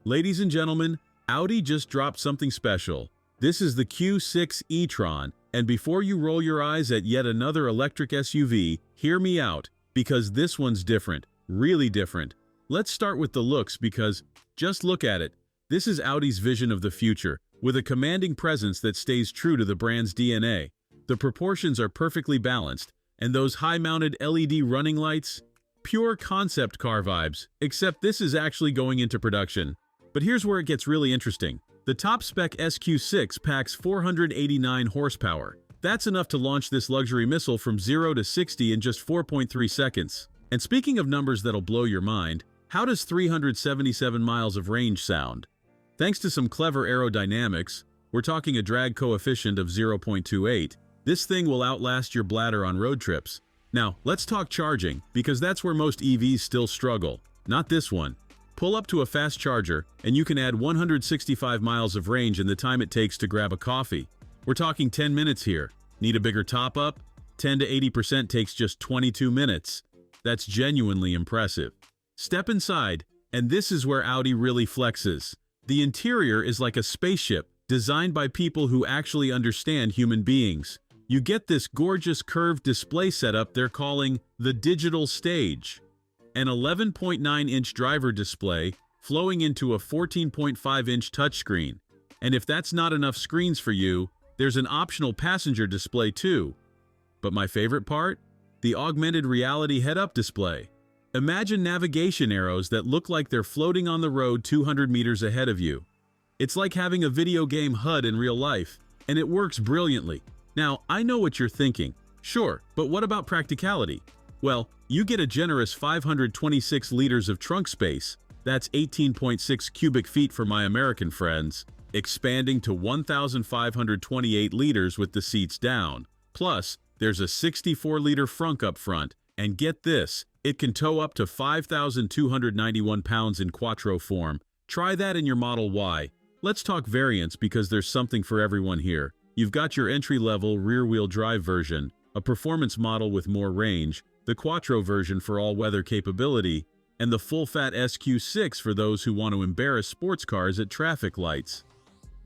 Ladies and gentlemen, Audi just dropped something special. This is the Q6 e-tron, and before you roll your eyes at yet another electric SUV, hear me out, because this one's different, really different. Let's start with the looks because, just look at it, this is Audi's vision of the future, with a commanding presence that stays true to the brand's DNA. The proportions are perfectly balanced, and those high-mounted LED running lights? Pure concept car vibes, except this is actually going into production. But here's where it gets really interesting. The top-spec SQ6 packs 489 horsepower. That's enough to launch this luxury missile from 0 to 60 in just 4.3 seconds. And speaking of numbers that'll blow your mind, how does 377 miles of range sound? Thanks to some clever aerodynamics, we're talking a drag coefficient of 0.28, this thing will outlast your bladder on road trips. Now, let's talk charging, because that's where most EVs still struggle. Not this one. Pull up to a fast charger, and you can add 165 miles of range in the time it takes to grab a coffee. We're talking 10 minutes here. Need a bigger top-up? 10 to 80% takes just 22 minutes. That's genuinely impressive. Step inside, and this is where Audi really flexes. The interior is like a spaceship, designed by people who actually understand human beings. You get this gorgeous curved display setup they're calling the digital stage. An 11.9-inch driver display flowing into a 14.5-inch touchscreen. And if that's not enough screens for you, there's an optional passenger display too. But my favorite part? The augmented reality head-up display. Imagine navigation arrows that look like they're floating on the road 200 meters ahead of you. It's like having a video game HUD in real life, and it works brilliantly. Now, I know what you're thinking. Sure, but what about practicality? Well, you get a generous 526 liters of trunk space, that's 18.6 cubic feet for my American friends, expanding to 1,528 liters with the seats down. Plus, there's a 64-liter frunk up front, and get this, it can tow up to 5,291 pounds in quattro form. Try that in your Model Y. Let's talk variants because there's something for everyone here. You've got your entry-level rear-wheel drive version, a performance model with more range, the Quattro version for all-weather capability, and the full-fat SQ6 for those who want to embarrass sports cars at traffic lights.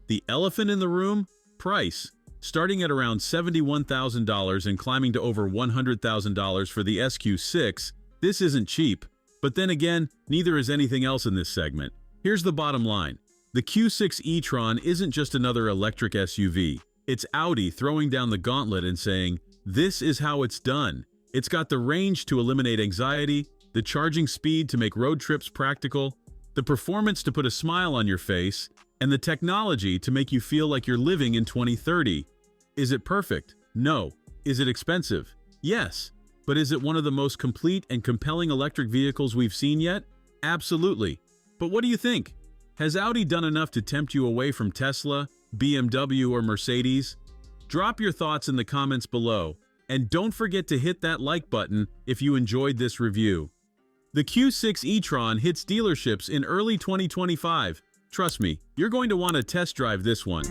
The elephant in the room? Price. Starting at around $71,000 and climbing to over $100,000 for the SQ6, this isn't cheap. But then again, neither is anything else in this segment. Here's the bottom line. The Q6 e-tron isn't just another electric SUV. It's Audi throwing down the gauntlet and saying, this is how it's done. It's got the range to eliminate anxiety, the charging speed to make road trips practical, the performance to put a smile on your face, and the technology to make you feel like you're living in 2030. Is it perfect? No. Is it expensive? Yes. But is it one of the most complete and compelling electric vehicles we've seen yet? Absolutely. But what do you think? Has Audi done enough to tempt you away from Tesla, BMW, or Mercedes? Drop your thoughts in the comments below, and don't forget to hit that like button if you enjoyed this review. The Q6 e-tron hits dealerships in early 2025. Trust me, you're going to want to test drive this one.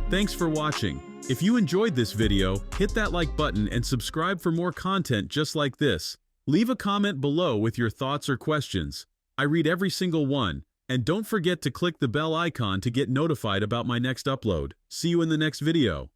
Thanks for watching. If you enjoyed this video, hit that like button and subscribe for more content just like this. Leave a comment below with your thoughts or questions. I read every single one, and don't forget to click the bell icon to get notified about my next upload. See you in the next video.